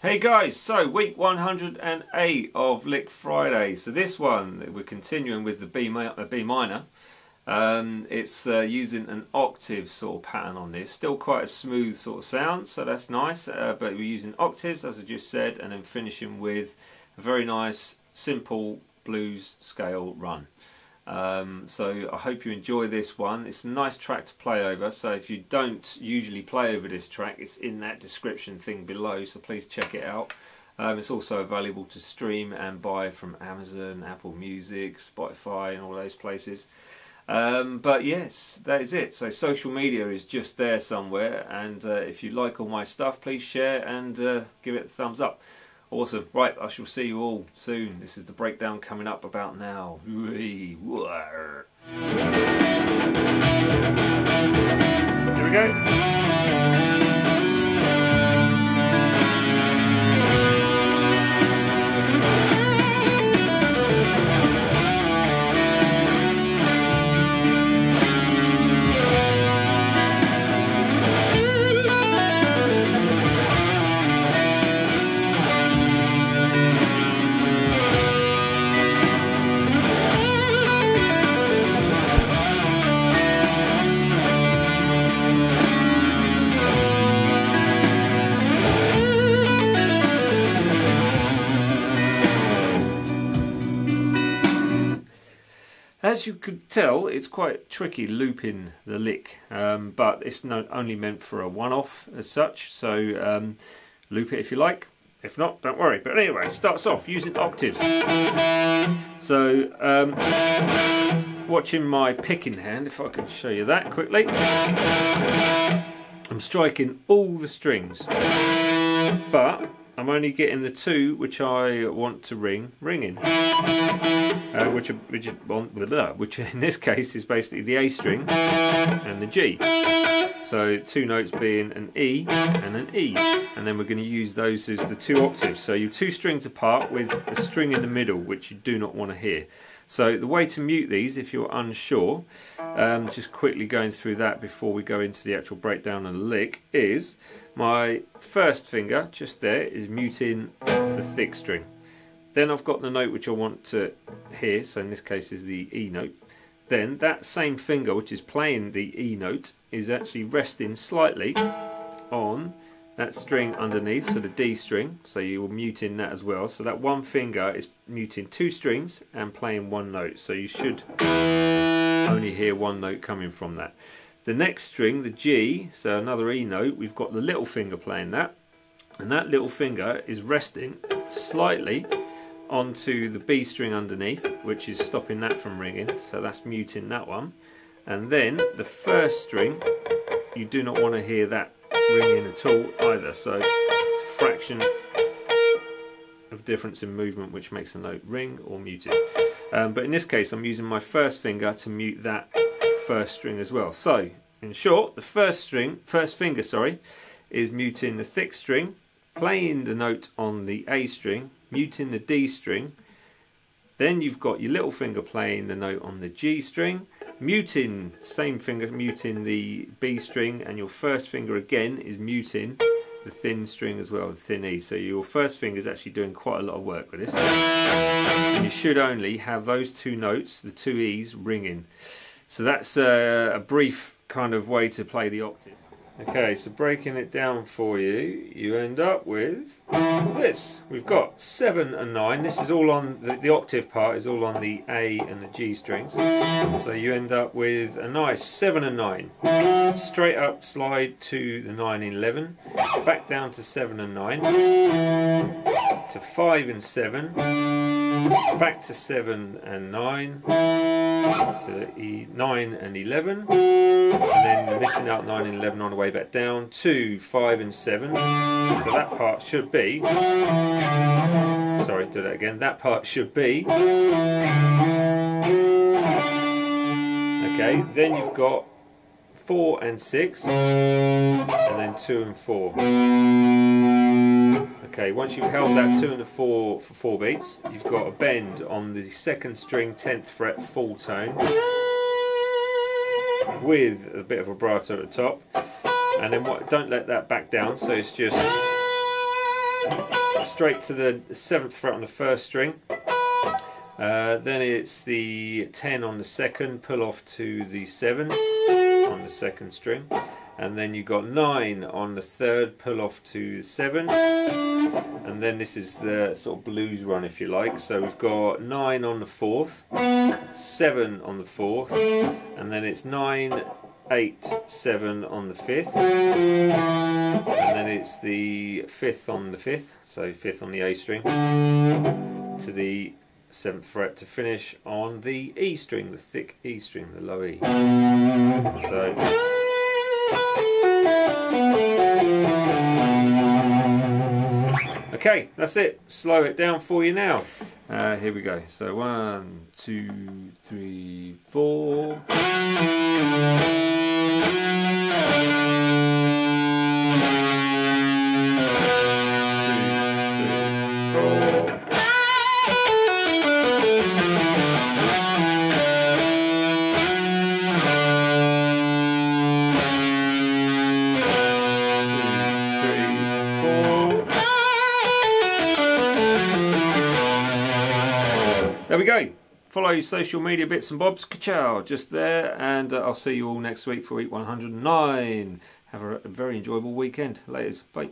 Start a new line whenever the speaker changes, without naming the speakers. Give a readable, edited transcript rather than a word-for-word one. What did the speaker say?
Hey guys, so week 108 of Lick Friday. So this one, we're continuing with the B minor. It's using an octave sort of pattern on this. Still quite a smooth sort of sound, so that's nice. But we're using octaves, as I just said, and then finishing with a very nice, simple blues scale run. So I hope you enjoy this one. It's a nice track to play over, so if you don't usually play over this track, it's in that description thing below, so please check it out. It's also available to stream and buy from Amazon, Apple Music, Spotify and all those places. But yes, that is it. So social media is just there somewhere, and if you like all my stuff, please share and give it a thumbs up. Awesome. Right, I shall see you all soon. This is the breakdown coming up about now. Here we go. As you could tell, it's quite tricky looping the lick, but it's only meant for a one-off as such, so loop it if you like. If not, don't worry. But anyway, it starts off using octaves. So, watching my picking hand, if I can show you that quickly, I'm striking all the strings, but I'm only getting the two which I want to ring in, which in this case is basically the A string and the G. So two notes being an E and an E, and then we're going to use those as the two octaves. So you're two strings apart with a string in the middle, which you do not want to hear. So the way to mute these, if you're unsure, just quickly going through that before we go into the actual breakdown of the lick, is my first finger, just there, is muting the thick string. Then I've got the note which I want to hear, so in this case is the E note. Then that same finger, which is playing the E note, is actually resting slightly on that string underneath, so the D string, so you're muting that as well. So that one finger is muting two strings and playing one note, so you should only hear one note coming from that. The next string, the G, so another E note, we've got the little finger playing that, and that little finger is resting slightly onto the B string underneath, which is stopping that from ringing, so that's muting that one. And then the first string, you do not want to hear that ringing at all either, so it's a fraction of difference in movement which makes a note ring or mute it. But in this case I'm using my first finger to mute that first string as well. So in short, the first finger is muting the thick string, playing the note on the A string, muting the D string. Then you've got your little finger playing the note on the G string, muting, same finger muting the B string, and your first finger again is muting the thin string as well, the thin E. So your first finger is actually doing quite a lot of work with this. And you should only have those two notes, the two E's, ringing. So that's a brief kind of way to play the octave. Okay, so breaking it down for you, you end up with this. We've got 7 and 9. This is all on, the octave part is all on the A and the G strings. So you end up with a nice 7 and 9. Straight up slide to the 9 and 11. Back down to 7 and 9. To 5 and 7. Back to 7 and 9. To 9 and 11. And then we're missing out 9 and 11 on the way back down to 5 and 7. So that part should be, sorry, do that again, that part should be, okay, then you've got 4 and 6, and then 2 and 4. Okay, once you've held that 2 and the 4 for 4 beats, you've got a bend on the second string 10th fret full tone, with a bit of vibrato at the top, and then don't let that back down, so it's just straight to the 7th fret on the 1st string. Then it's the 10 on the 2nd, pull off to the 7 on the 2nd string. And then you've got 9 on the 3rd, pull off to 7. And then this is the sort of blues run, if you like. So we've got 9 on the 4th, 7 on the 4th, and then it's 9, 8, 7 on the 5th, and then it's the 5th on the 5th, so 5th on the A string, to the 7th fret to finish on the E string, the thick E string, the low E. So okay, that's it. Slow it down for you now. Here we go. So 1, 2, 3, 4. 2, 3, 4. There we go. Follow social media bits and bobs. Ka-chow, just there, and I'll see you all next week for week 109. Have a very enjoyable weekend. Laters. Bye.